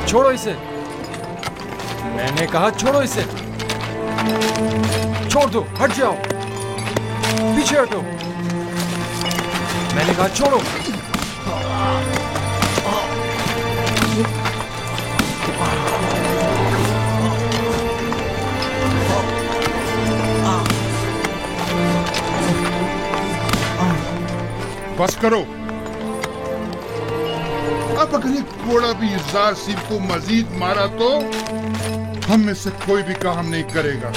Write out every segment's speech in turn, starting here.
छोड़ो इसे। मैंने कहा छोड़ो इसे। छोड़ दो, हट जाओ, पीछे हटो। मैंने कहा छोड़ो। बस करो। अब अगर एक घोड़ा भी यूज़ार सिंह को मजीद मारा तो हम में से कोई भी काम नहीं करेगा।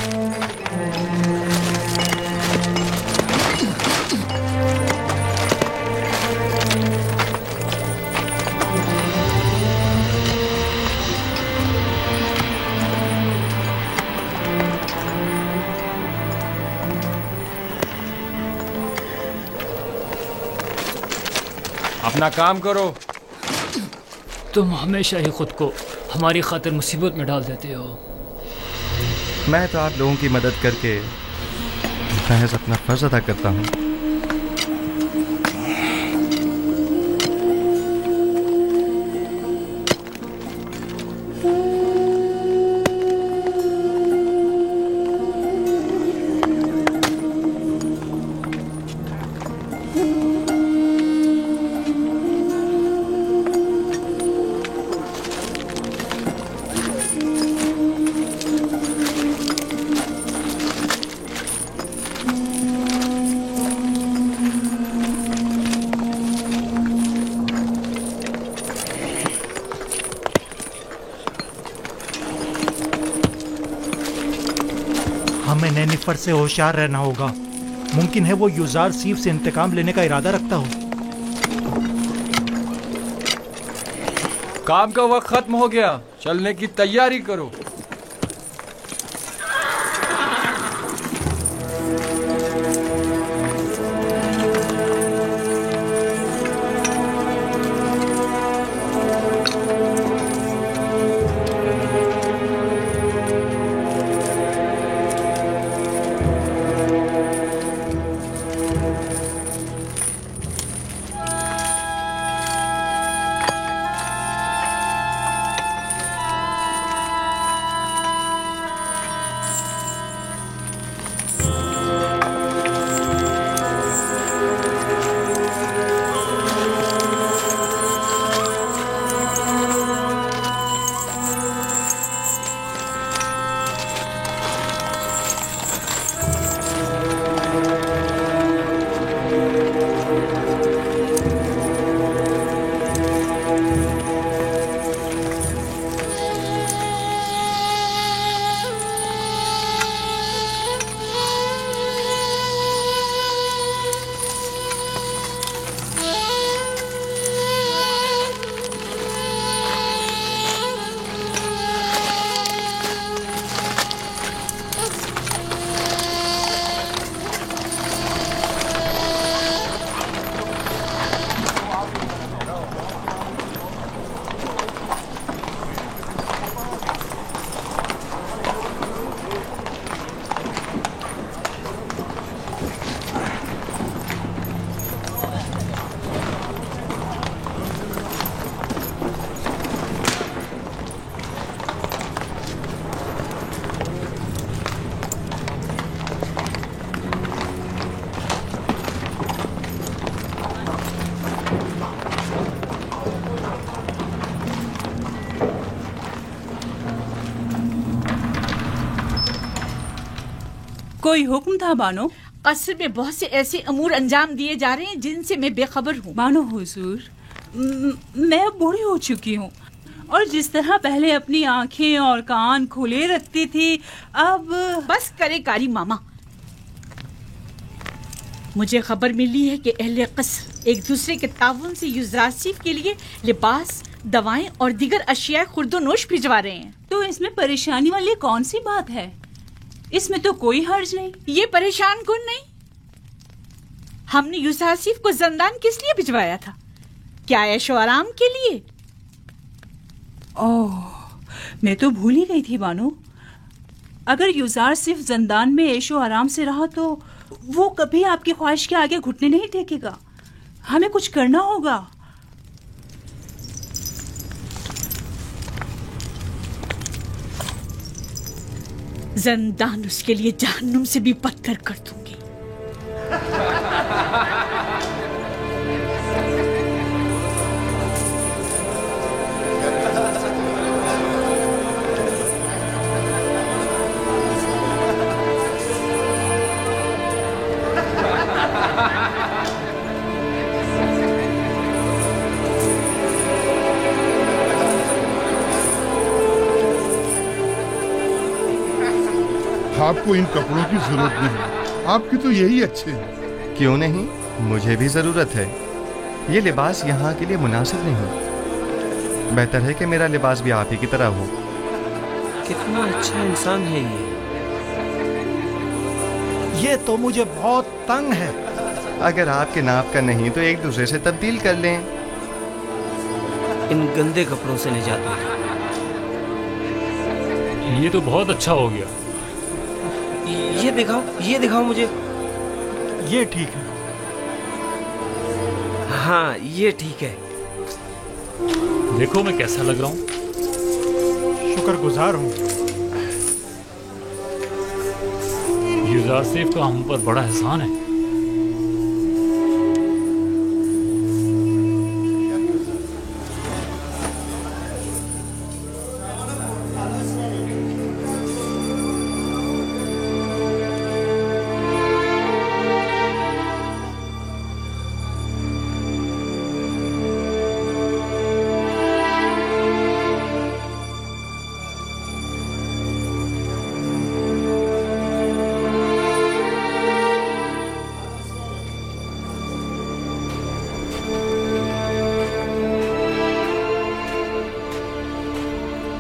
अपना काम करो। तुम हमेशा ही खुद को हमारी खातिर मुसीबत में डाल देते हो। मैं तो आप लोगों की मदद करके महज अपना फर्ज अदा करता हूँ। हमें नैनीफर से होशियार रहना होगा। मुमकिन है वो यूज़ार सीफ से इंतकाम लेने का इरादा रखता हो। काम का वक्त खत्म हो गया, चलने की तैयारी करो। कोई हुक्म था बानो? कसर में बहुत से ऐसे अमूर अंजाम दिए जा रहे हैं जिनसे मैं बेखबर हूँ। बानो हुजूर, मैं अब बूढ़ी हो चुकी हूँ और जिस तरह पहले अपनी आंखें और कान खुले रखती थी, अब बस करे कारी मामा। मुझे खबर मिली है कि अहले कसर एक दूसरे के ताउन से यूज़ारसीफ के लिए लिबास, दवाएं और दीगर अशिया खुर्दोनोश भिजवा रहे हैं। तो इसमें परेशानी वाली कौन सी बात है? इसमें तो कोई हर्ज नहीं। ये परेशान कौन नहीं? हमने यूज़ारसीफ को जंदान किस लिए भिजवाया था? क्या ऐशो आराम के लिए? ओह, मैं तो भूल ही गई थी बानो। अगर यूज़ारसीफ जंदान में ऐशो आराम से रहा तो वो कभी आपकी ख्वाहिश के आगे घुटने नहीं टेकेगा। हमें कुछ करना होगा। जंदान उसके लिए जहन्नुम से भी बदतर कर दूंगी। आपको इन कपड़ों की जरूरत नहीं, आपके तो यही अच्छे हैं। क्यों नहीं, मुझे भी जरूरत है। ये लिबास यहाँ के लिए मुनासिब नहीं। बेहतर है कि मेरा लिबास भी आप ही की तरह हो। कितना अच्छा इंसान है ये तो मुझे बहुत तंग है। अगर आपके नाप का नहीं तो एक दूसरे से तब्दील कर लें। इन गंदे कपड़ों से निजात मिली। ये तो बहुत अच्छा हो गया। ये दिखाओ मुझे। ये ठीक है। हाँ ये ठीक है। देखो मैं कैसा लग रहा हूँ। शुक्रगुजार हूँ। युज़ार सैफ का हम पर बड़ा एहसान है।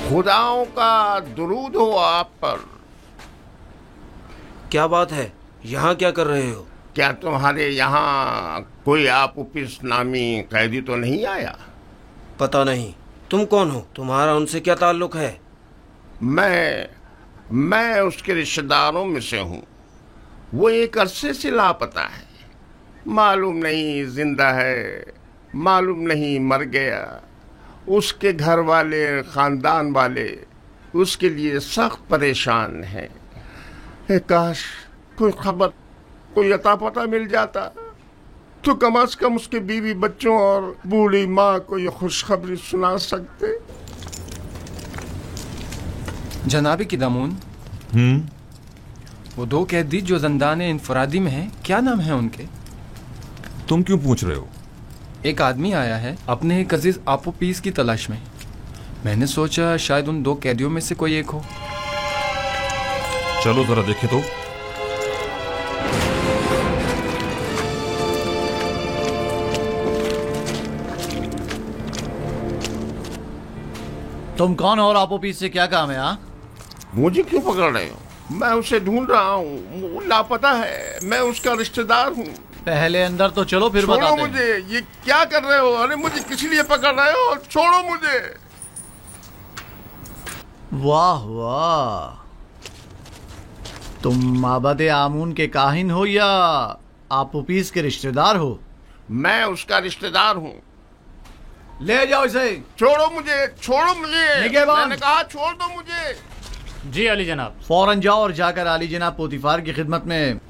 खुदाओं का दुरूद हो आप पर। क्या बात है, यहाँ क्या कर रहे हो? क्या तुम्हारे यहाँ कोई आपुपिस नामी कैदी तो नहीं आया? पता नहीं। तुम कौन हो? तुम्हारा उनसे क्या ताल्लुक है? मैं उसके रिश्तेदारों में से हूँ। वो एक अरसे से लापता है। मालूम नहीं जिंदा है, मालूम नहीं मर गया। उसके घर वाले, खानदान वाले उसके लिए सख्त परेशान हैं। काश कोई खबर, कोई अता पता मिल जाता तो कम से कम उसके बीवी बच्चों और बूढ़ी माँ को ये खुशखबरी सुना सकते। जनाबी क़िदामून, वो 2 कैदी जो ज़ंदान इंफरादी में हैं, क्या नाम है उनके? तुम क्यों पूछ रहे हो? एक आदमी आया है अपने एक अजीज आपोपीस की तलाश में। मैंने सोचा शायद उन 2 कैदियों में से कोई एक हो। चलो जरा देखें तो। तुम कौन हो और आपोपीस से क्या काम है? मुझे क्यों पकड़ रहे हो? मैं उसे ढूंढ रहा हूँ, लापता है। मैं उसका रिश्तेदार हूँ। पहले अंदर तो चलो, फिर बताते हैं। छोड़ो मुझे। ये क्या कर रहे हो? अरे मुझे किस लिए पकड़ रहे हो? छोड़ो मुझे। वाह वाह, तुम माबद आमून के काहिन हो या आपोपीस के रिश्तेदार हो? मैं उसका रिश्तेदार हूँ। ले जाओ इसे। छोड़ो मुझे, छोड़ो मुझे। निगहबान। मैंने कहा छोड़ दो मुझे। जी अली जनाब। फौरन जाओ और जाकर आली जनाब पोतीफार की खिदमत में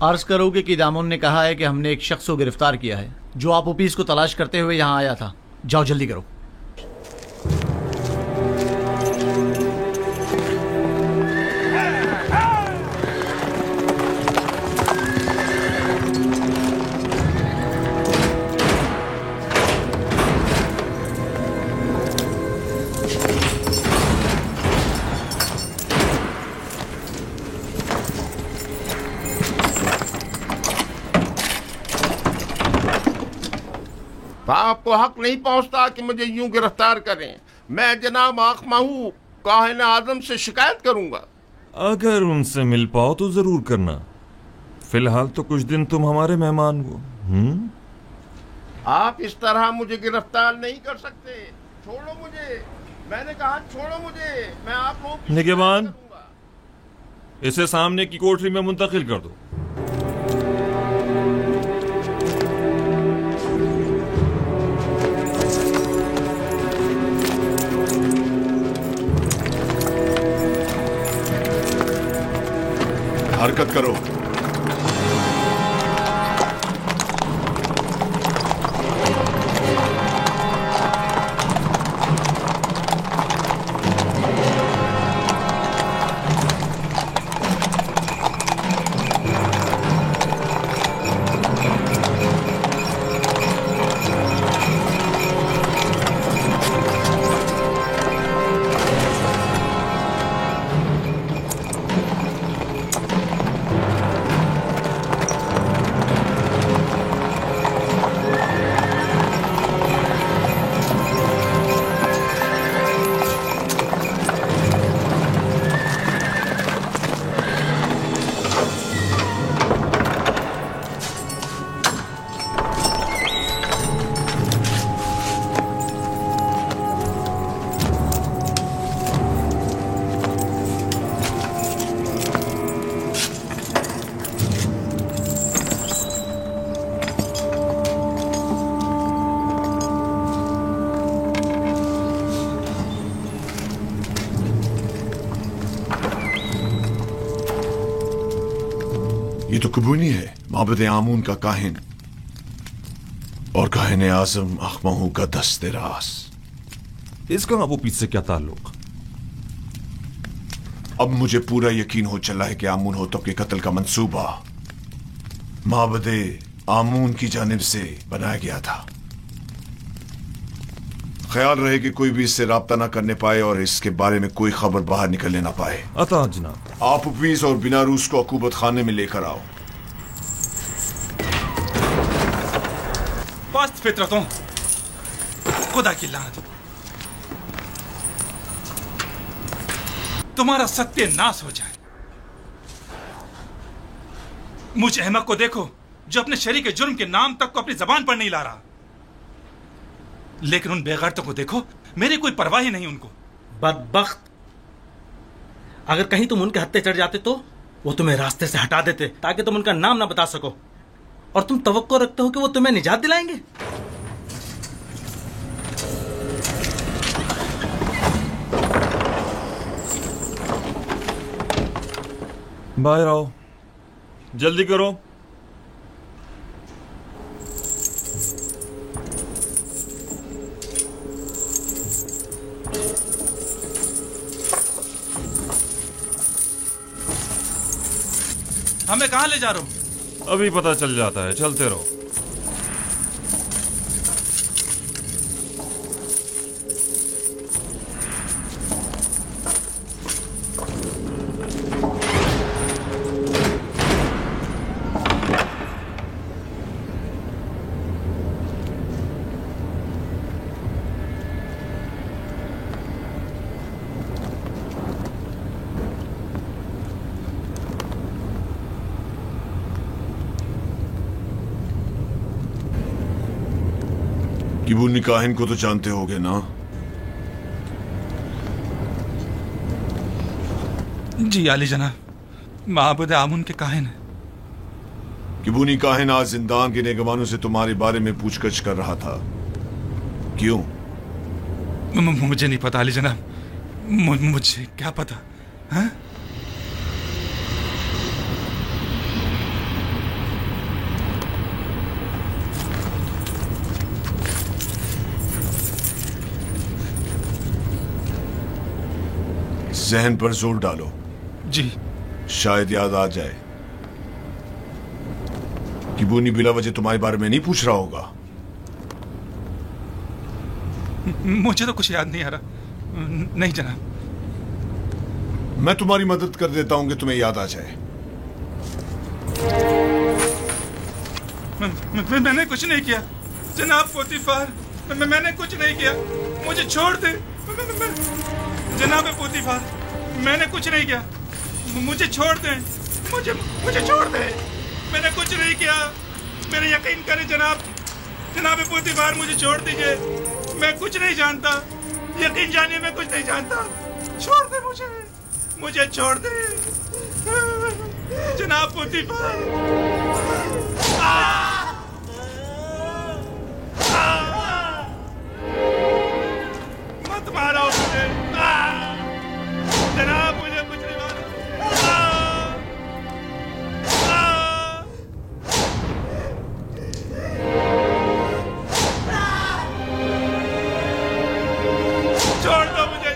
अर्ज करो कि क़िदामून ने कहा है कि हमने एक शख्स को गिरफ्तार किया है जो आपोपीस को तलाश करते हुए यहाँ आया था। जाओ जल्दी करो। आपको हक नहीं पहुंचता कि मुझे यूं गिरफ्तार करें। मैं जनाब आखमाहू काहिन आजम से शिकायत करूंगा। अगर उनसे मिल पाओ तो जरूर करना। फिलहाल तो कुछ दिन तुम हमारे मेहमान हो। आप इस तरह मुझे गिरफ्तार नहीं कर सकते। छोड़ो मुझे। मैंने कहा छोड़ो मुझे। मैं आप लोगों की निगहबान, शिकायत करूंगा। इसे सामने की कोठरी में मुंतकिल कर दो। हरकत करो। ये तो कुबूनी है, माबद आमून का काहिन और काहिन आजम अखमहू का दस्ते रास। इसका अबू पीस से क्या ताल्लुक? अब मुझे पूरा यकीन हो चला है कि आमून होतब के कत्ल का मंसूबा माबद आमून की जानिब से बनाया गया था। ख्याल रहे कि कोई भी इससे राब्ता ना करने पाए और इसके बारे में कोई खबर बाहर निकलने ना पाए। अता जनाब। आप उपीस और बिनारूस को अकूबत खाने में लेकर आओ। पास्त फितरतों, खुदा की लानत, तुम्हारा सत्यानाश हो जाए। मुझ अहमक को देखो जो अपने शरीक के जुर्म के नाम तक को अपनी जबान पर नहीं ला रहा, लेकिन उन बेगैरतों को देखो, मेरी कोई परवाह ही नहीं उनको। बदबख्त, अगर कहीं तुम उनके हत्थे चढ़ जाते तो वो तुम्हें रास्ते से हटा देते ताकि तुम उनका नाम ना बता सको, और तुम तवक्को रखते हो कि वो तुम्हें निजात दिलाएंगे। बाहर आओ, जल्दी करो। हमें कहां ले जा रहे हो? अभी पता चल जाता है, चलते रहो। किबूनी काहिन को तो जानते होगे ना? जी आली जनाब, माबूद आमून के काहिन है। किबूनी काहिन आज जिंदान के नेगवानों से तुम्हारे बारे में पूछगछ कर रहा था, क्यों? मुझे नहीं पता आली जनाब, मुझे क्या पता है? जहन पर जोर डालो। जी। शायद याद आ जाए। किबूनी बिला वजह तुम्हारे बारे में नहीं पूछ रहा होगा। मुझे तो कुछ याद नहीं आ रहा। नहीं जनाब। मैं तुम्हारी मदद कर देता हूं कि तुम्हें याद आ जाए। मैंने कुछ नहीं किया जनाब पोतीफार, मैंने कुछ नहीं किया, मुझे छोड़ दे जनाब पोतीफार, मैंने कुछ नहीं किया, मुझे छोड़ दे, मुझे छोड़ दे, मैंने कुछ नहीं किया, मेरा यकीन करें जनाब पोतीफार, मुझे छोड़ दीजिए, मैं कुछ नहीं जानता, यकीन जानिए मैं कुछ नहीं जानता, छोड़ दे मुझे छोड़ दे जनाब पोतीफार। मत मारो मुझे जनाब, मुझे कुछ नहीं मारो। छोड़ दो मुझे।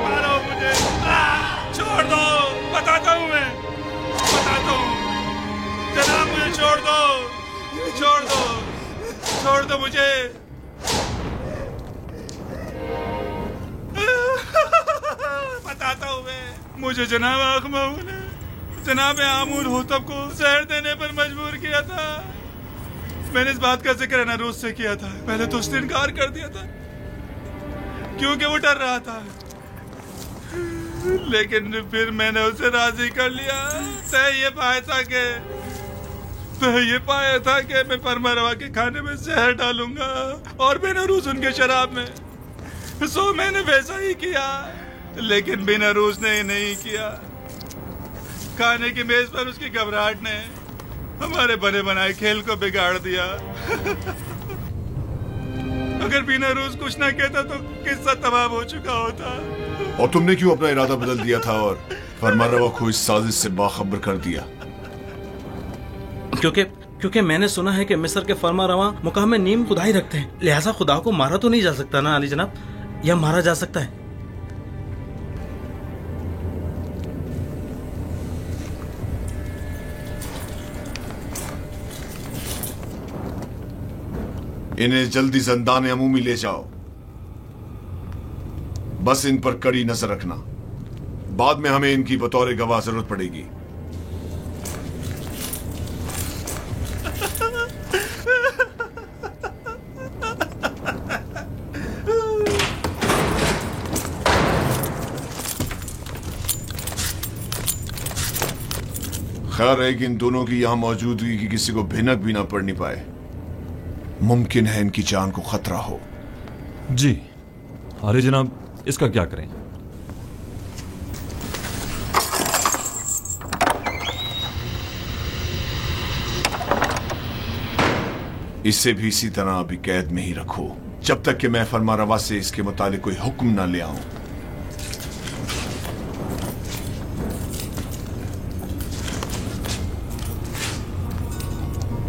मारो मुझे, छोड़ दो, बताता हूँ मैं, बताता हूँ। जनाब मुझे छोड़ दो, छोड़ दो, छोड़ दो मुझे। बताता हूँ मैं, मुझे जनाब आखमाऊ ने जनाब आमूर होतब को जहर देने पर मजबूर किया था। मैंने इस बात का जिक्र नरूज से किया था। पहले तो उसने इनकार कर दिया था क्योंकि वो डर रहा था, लेकिन फिर मैंने उसे राजी कर लिया। तय ये पाया था कि मैं फरमा रवा के खाने में जहर डालूंगा और बेनरूज उनके शराब में। सो मैंने वैसा ही किया, लेकिन बेनरूज ने नहीं किया। खाने की मेज पर उसकी घबराहट ने हमारे बने बनाए खेल को बिगाड़ दिया। अगर बेनरूज कुछ ना कहता तो किस्सा तमाम हो चुका होता। और तुमने क्यों अपना इरादा बदल दिया था और फरमानरवा को इस साजिश से बाखबर कर दिया? क्योंकि मैंने सुना है कि मिस्र के फरमारवा मुकाम में नीम खुदा ही रखते हैं, लिहाजा खुदा को मारा तो नहीं जा सकता ना अली जनाब, या मारा जा सकता है? इन्हें जल्दी ज़िंदान अमूमी ले जाओ। बस इन पर कड़ी नजर रखना, बाद में हमें इनकी बतौर गवाह जरूरत पड़ेगी। खैर है कि इन दोनों की यहां मौजूदगी की किसी को भिनक भी ना पड़नी पाए। मुमकिन है इनकी जान को खतरा हो। जी अरे जनाब, इसका क्या करें? इसे भी इसी तरह अभी कैद में ही रखो जब तक कि मैं फरमारवा से इसके मुतालिक कोई हुक्म ना ले आऊं।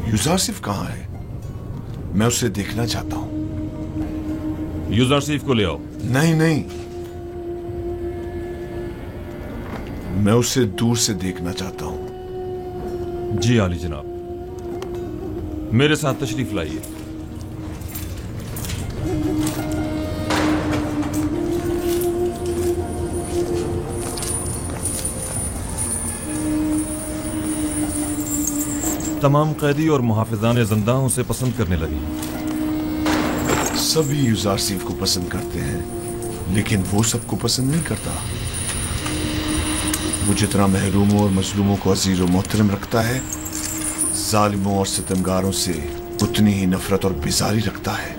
यूजारसिफ कहां है? मैं उसे देखना चाहता हूं। यूजारसिफ को ले आओ। नहीं नहीं, मैं उसे दूर से देखना चाहता हूं। जी आली जनाब, मेरे साथ तशरीफ लाइए। तमाम कैदी और मुहाफिजान ज़िंदाह उसे पसंद करने लगे। सभी यूजारसिफ को पसंद करते हैं, लेकिन वो सबको पसंद नहीं करता। वो जितना महरूमों और मजलूमों को अजीज और मोहतरम रखता है, जालिमों और सितमगारों से उतनी ही नफरत और बेजारी रखता है।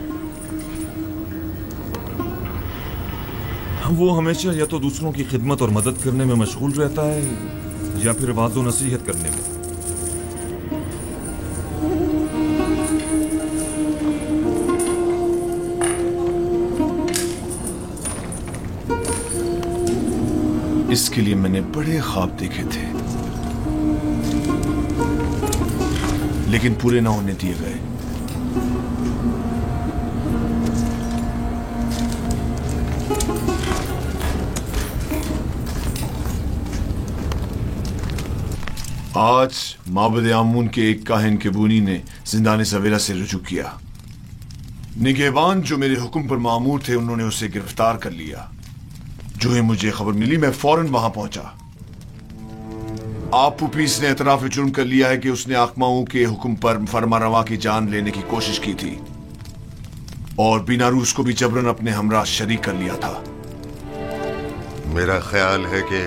वो हमेशा या तो दूसरों की खिदमत और मदद करने में मशगूल रहता है या फिर वाज़ो नसीहत करने में। इसके लिए मैंने बड़े ख्वाब देखे थे, लेकिन पूरे ना होने दिए गए। आज माबद आमून के एक काहिन केबूनी ने जिंदाने सवेरा से रुजू किया। निगहबान जो मेरे हुक्म पर मामूर थे, उन्होंने उसे गिरफ्तार कर लिया। जो ही मुझे खबर मिली, मैं फौरन वहां पहुंचा। आप पुपीस ने एतराफ जुर्म कर लिया है कि उसने आखमाऊ के हुक्म पर फरमारवा की जान लेने की कोशिश की थी और बीनारूस को भी जबरन अपने हमरा शरीक कर लिया था। मेरा ख्याल है कि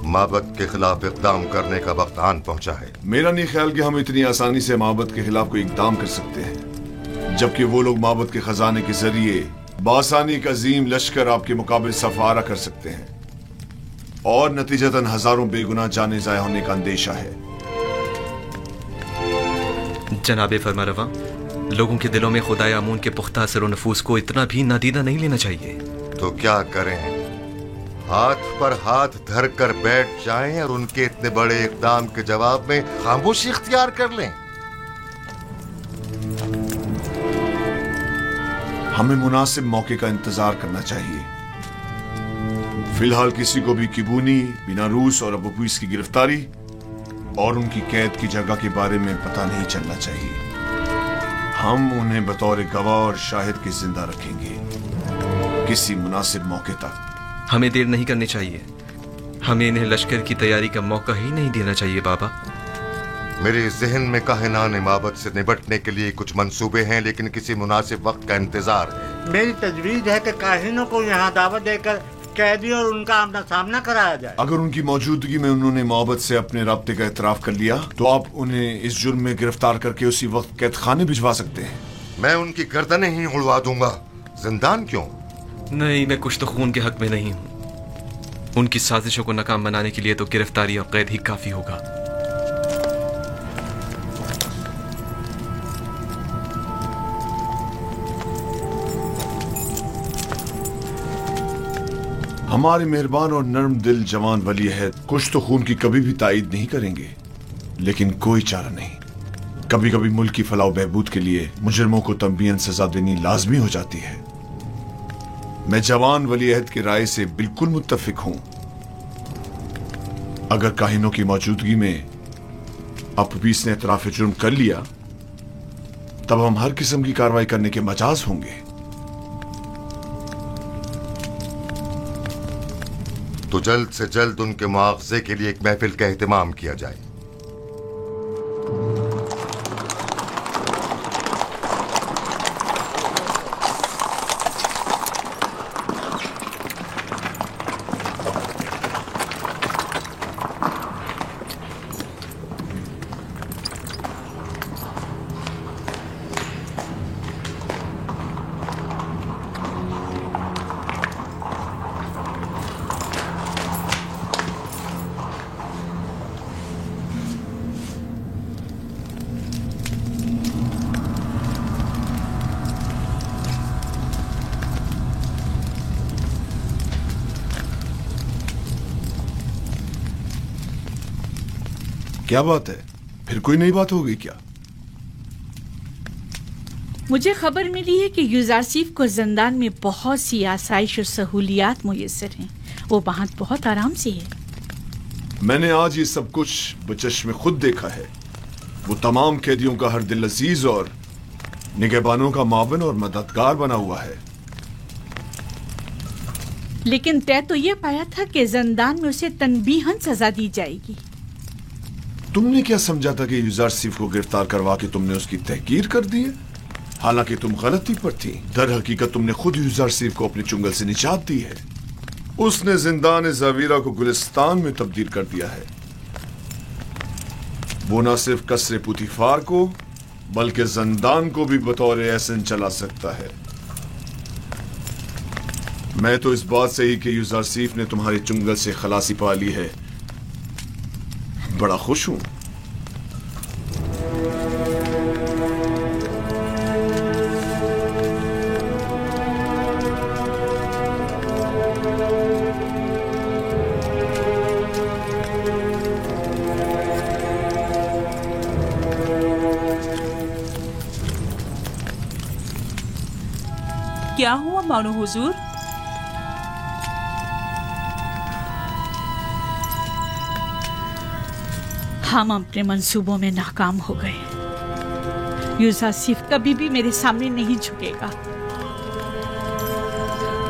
माबद के खिलाफ इकदाम करने का वक्त आन पहुंचा है। मेरा नहीं ख्याल कि हम इतनी आसानी से माबद के खिलाफ कोई इकदाम कर सकते हैं, जबकि वो लोग माबद के खजाने के जरिए बासानी का अजीम लश्कर आपके मुकाबले सफारा कर सकते हैं और नतीजतन हजारों बेगुनाह जाने जाया होने का अंदेशा है। जनाबे फरमारवा, लोगों के दिलों में खुदाए आमून के पुख्ता असर और नफूस को इतना भी नादीदा नहीं लेना चाहिए। तो क्या करें? हाथ पर हाथ धर कर बैठ जाएं और उनके इतने बड़े इकदाम के जवाब में खामोशी इख्तियार कर लें। हमें मुनासिब मौके का इंतजार करना चाहिए। फिलहाल किसी को भी किबूनी, बिनारूस और अबू पीस की गिरफ्तारी और उनकी कैद की जगह के बारे में पता नहीं चलना चाहिए। हम उन्हें बतौर गवाह और शाहिद के जिंदा रखेंगे किसी मुनासिब मौके तक। हमें देर नहीं करनी चाहिए। हमें इन्हें लश्कर की तैयारी का मौका ही नहीं देना चाहिए बाबा। मेरे जहन में काहिनान माबद से निपटने के लिए कुछ मंसूबे हैं, लेकिन किसी मुनासिब वक्त का इंतजार है। मेरी तजवीज है कि काहिनों को यहाँ दावत देकर कैदियों और उनका आमना सामना कराया जाए। अगर उनकी मौजूदगी में उन्होंने मोहब्बत से अपने राब्ते का इतराफ कर लिया तो आप उन्हें इस जुर्म में गिरफ्तार करके उसी वक्त कैद खाने भिजवा सकते हैं। मैं उनकी गर्दनें ही उड़वा दूंगा, जिंदान क्यों? नहीं, मैं कुछ तो खून के हक में नहीं हूँ। उनकी साजिशों को नाकाम बनाने के लिए तो गिरफ्तारी और कैद ही काफी होगा। हमारे मेहरबान और नर्म दिल जवान वली अहद कुछ तो खून की कभी भी तायीद नहीं करेंगे, लेकिन कोई चारा नहीं। कभी कभी मुल्क की फलाह बहबूद के लिए मुजरिमों को तंबीहन सजा देनी लाजमी हो जाती है। मैं जवान वली अहद की राय से बिल्कुल मुत्तफिक हूं। अगर काहिनों की मौजूदगी में अबू पीस ने इतराफ जुर्म कर लिया तब हम हर किस्म की कार्रवाई करने के मजाज होंगे। तो जल्द से जल्द उनके मुआवजे के लिए एक महफिल का एहतमाम किया जाए। क्या बात है, फिर कोई नई बात हो गई क्या? मुझे खबर मिली है कि यूजारसीफ को जिंदान में बहुत सी आसाइश और सहूलियात मुयस्सर हैं। वो वहां बहुत आराम से है। मैंने आज ये सब कुछ बचश्मे खुद देखा है। वो तमाम कैदियों का हर दिल अजीज और निगहबानों का मावन और मददगार बना हुआ है। लेकिन तय तो ये पाया था कि जिंदान में उसे तनबीहन सजा दी जाएगी। तुमने क्या समझा था कि यूजारसीफ को गिरफ्तार करवा के तुमने उसकी तहकीर कर दी है? हालांकि तुम गलती पर थी। दर हकीकत तुमने खुद यूजारसीफ को अपने चुंगल से निजात दी है। उसने जिंदान ज़वीरा को गुलिस्तान में तब्दील कर दिया है। वो न सिर्फ कसरे पुतिफार को बल्कि जिंदान को भी बतौर एहसन चला सकता है। मैं तो इस बात से ही कि यूजारसीफ ने तुम्हारे चुंगल से खलासी पा ली है बड़ा खुश हूं। क्या हुआ मानो हुजूर? हम अपने मंसूबों में नाकाम हो गए। यूजारसीफ कभी भी मेरे सामने नहीं झुकेगा।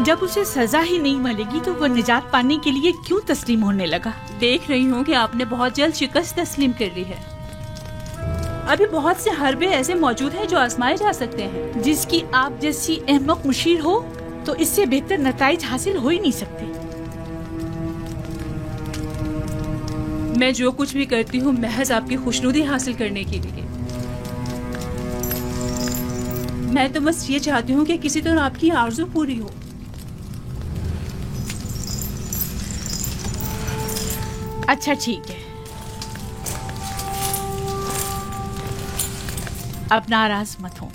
जब उसे सजा ही नहीं मिलेगी तो वो निजात पाने के लिए क्यों तस्लीम होने लगा? देख रही हूँ कि आपने बहुत जल्द शिकस्त तस्लीम कर ली है। अभी बहुत से हरबे ऐसे मौजूद हैं जो आजमाए जा सकते हैं। जिसकी आप जैसी अहमक मुशीर हो तो इससे बेहतर नताइज हासिल हो ही नहीं सकते। मैं जो कुछ भी करती हूँ महज आपकी खुशनुदी हासिल करने के लिए। मैं तो बस ये चाहती हूँ कि किसी तरह आपकी आरज़ू पूरी हो। अच्छा ठीक है, अब नाराज मत हो।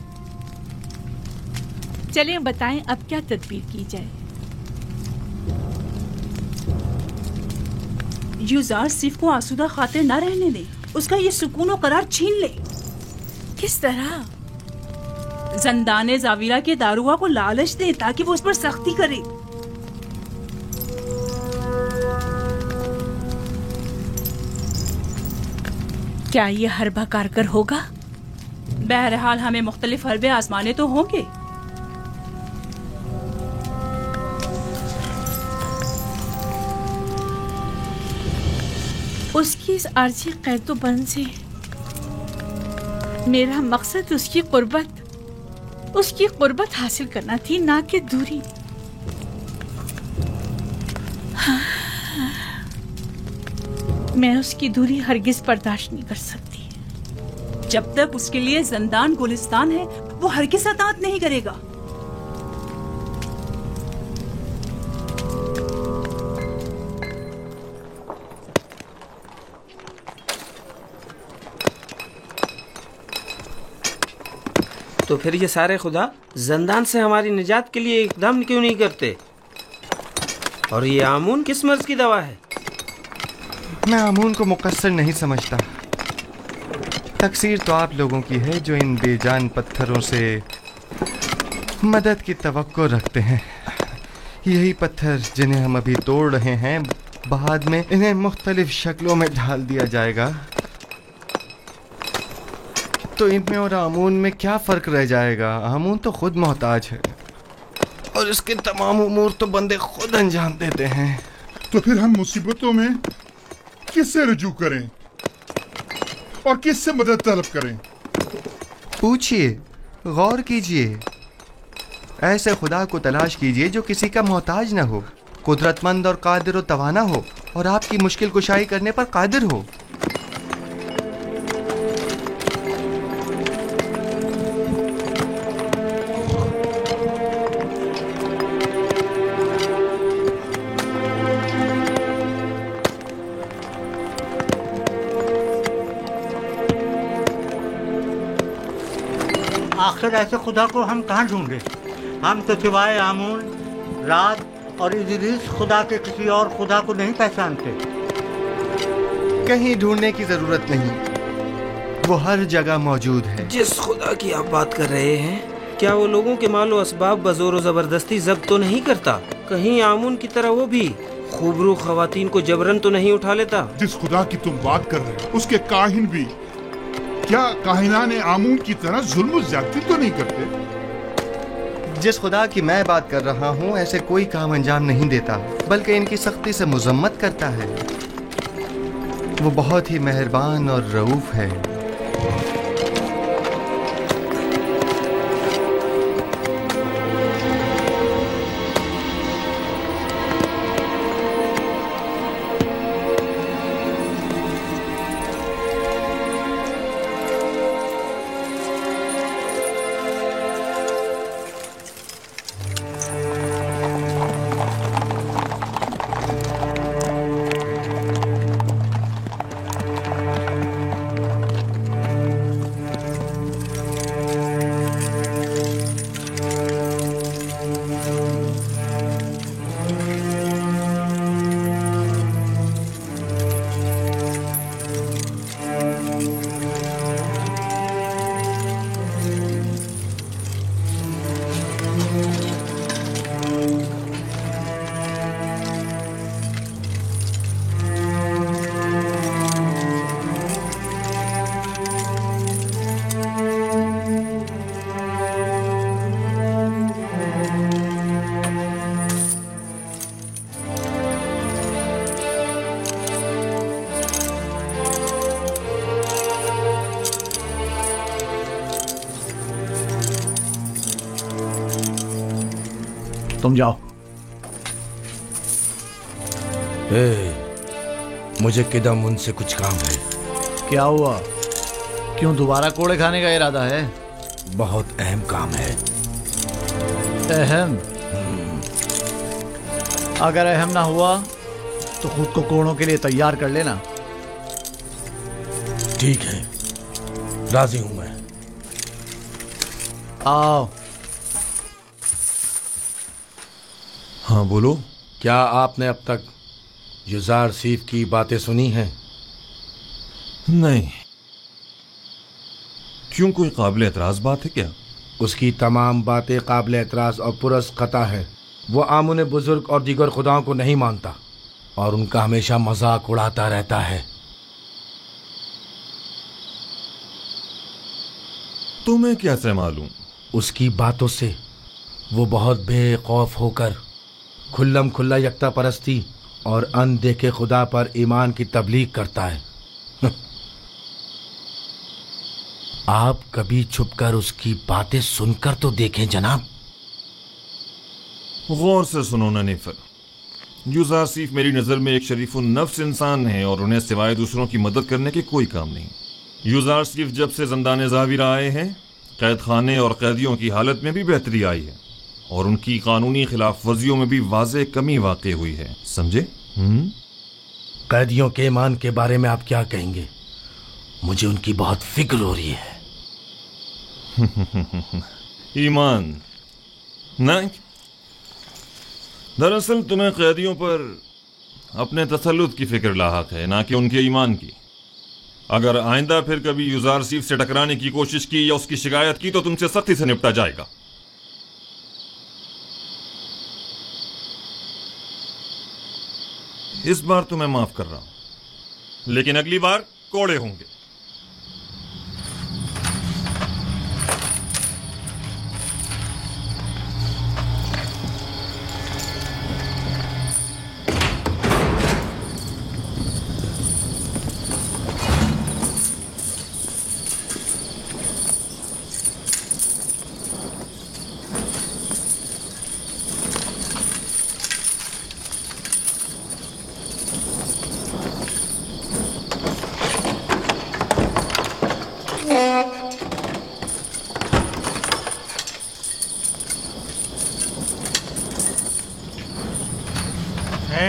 चलें बताएं अब क्या तदबीर की जाए। युजार सिफ को आसूदा खातिर न रहने दे, उसका ये सुकून और करार छीन ले। किस तरह? जंदाने जाविरा के दारुआ को लालच दे ताकि वो उस पर सख्ती करे। क्या ये हरबा कारगर होगा? बहरहाल हमें मुख्तलिफ हरबे आजमाने तो होंगे। उसकी इस आर्जी कैदोबंद से मेरा मकसद उसकी कुर्बत हासिल करना थी, ना कि दूरी। मैं उसकी दूरी हरगिज बर्दाश्त नहीं कर सकती। जब तक उसके लिए जंदान गुलिस्तान है, वो हरगिज अतात नहीं करेगा। तो फिर ये सारे खुदा जंदान से हमारी निजात के लिए इकदाम क्यों नहीं करते? और ये आमून किस मर्ज की दवा है? मैं आमून को मुकस्सर नहीं समझता। तकसीर तो आप लोगों की है जो इन बेजान पत्थरों से मदद की तवक्को रखते हैं। यही पत्थर जिन्हें हम अभी तोड़ रहे हैं, बाद में इन्हें मुख्तलिफ शक्लों में ढाल दिया जाएगा, तो इनमें और आमून में क्या फ़र्क रह जाएगा? आमून तो खुद मोहताज है और इसके तमाम उमूर तो बंदे खुद अंजाम देते हैं। तो फिर हम मुसीबतों में किससे रुजू करें और किससे मदद तलब करें? पूछिए, गौर कीजिए, ऐसे खुदा को तलाश कीजिए जो किसी का मोहताज न हो, कुदरतमंद और कादिर और तवाना हो और आपकी मुश्किल कुशाई करने पर कादिर हो। आखिर ऐसे खुदा को हम कहाँ ढूंढे? हम तो सिवाय आमून, रात और इदरीस खुदा के किसी और खुदा को नहीं पहचानते। कहीं ढूंढने की जरूरत नहीं, वो हर जगह मौजूद है। जिस खुदा की आप बात कर रहे हैं, क्या वो लोगों के मालो असबाब बजोर जबरदस्ती जब्त तो नहीं करता? कहीं आमून की तरह वो भी खूबरू खवातीन को जबरन तो नहीं उठा लेता? जिस खुदा की तुम बात कर रहे हो, उसके काहिन भी क्या काहिनाने आमून की तरह जुल्म ज्यादती तो नहीं करते? जिस खुदा की मैं बात कर रहा हूँ ऐसे कोई काम अंजाम नहीं देता, बल्कि इनकी सख्ती से मुजम्मत करता है। वो बहुत ही मेहरबान और रऊफ है। तुम जाओ। मुझे किदम उनसे कुछ काम है। क्या हुआ? क्यों दोबारा कोड़े खाने का इरादा है? बहुत अहम काम है। अहम? अगर अहम ना हुआ तो खुद को कोड़ों के लिए तैयार कर लेना। ठीक है, राजी हूं मैं। आओ। हाँ बोलो। क्या आपने अब तक युजार सीफ की बातें सुनी हैं? नहीं। क्यों, कोई काबिल एतराज बात है क्या? उसकी तमाम बातें काबिल एतराज और पुरस खता है। वो आमुन बुजुर्ग और दीगर खुदाओं को नहीं मानता और उनका हमेशा मजाक उड़ाता रहता है। तुम्हें कैसे मालूम? उसकी बातों से वो बहुत बेखौफ होकर खुल्लम खुल्ला यकता परस्ती और अनदेखे खुदा पर ईमान की तबलीग करता है। आप कभी छुपकर उसकी बातें सुनकर तो देखें जनाब। गौर से सुनो ना नेफर। युजार सीफ मेरी नजर में एक शरीफुन नफ्स इंसान है और उन्हें सिवाय दूसरों की मदद करने के कोई काम नहीं। युजार सीफ जब से ज़िंदाने ज़ाविर आए हैं, कैद खाने और कैदियों की हालत में भी बेहतरी आई है और उनकी कानूनी खिलाफ वर्जियों में भी वाज़े कमी वाक़ई हुई है। समझे? कैदियों के ईमान के बारे में आप क्या कहेंगे? मुझे उनकी बहुत फिक्र हो रही है। ईमान नहीं, दरअसल तुम्हें कैदियों पर अपने तसल्लुत की फिक्र लाहक है, ना कि उनके ईमान की। अगर आइंदा फिर कभी युजार सीफ से टकराने की कोशिश की या उसकी शिकायत की तो तुमसे सख्ती से निपटा जाएगा। इस बार तो मैं माफ कर रहा हूं, लेकिन अगली बार कोड़े होंगे।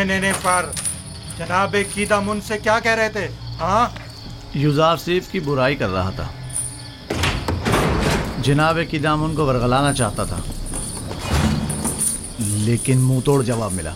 नहीं पर जनाब कीदामुन से क्या कह रहे थे? हाँ, युजार सीफ की बुराई कर रहा था। जनाब कीदामुन को वरगलाना चाहता था, लेकिन मुंह तोड़ जवाब मिला।